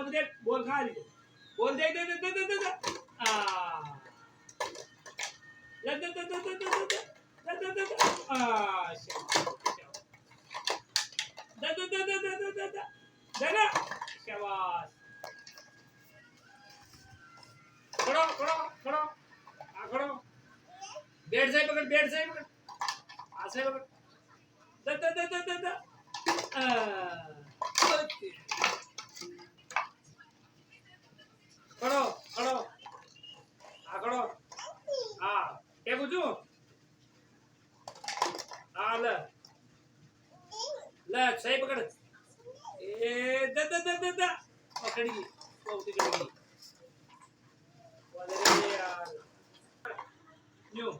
बोल दे बोल खा ली बोल दे दे दे दे दे दे आ दे दे दे दे दे दे दे दे दे आ दे दे दे दे दे दे दे दे ना शाबाश खड़ो खड़ो खड़ो आ खड़ो बैठ जाए पकड़ आ से पकड़ दे दे दे दे दे दे आ खड़ो खड़ो आ खड़ो आ क्या पूछूं आ ले सही पकड़ ए दे दे दे दे दे पकड़ी बहुत ही कड़ी वाले यार न्यू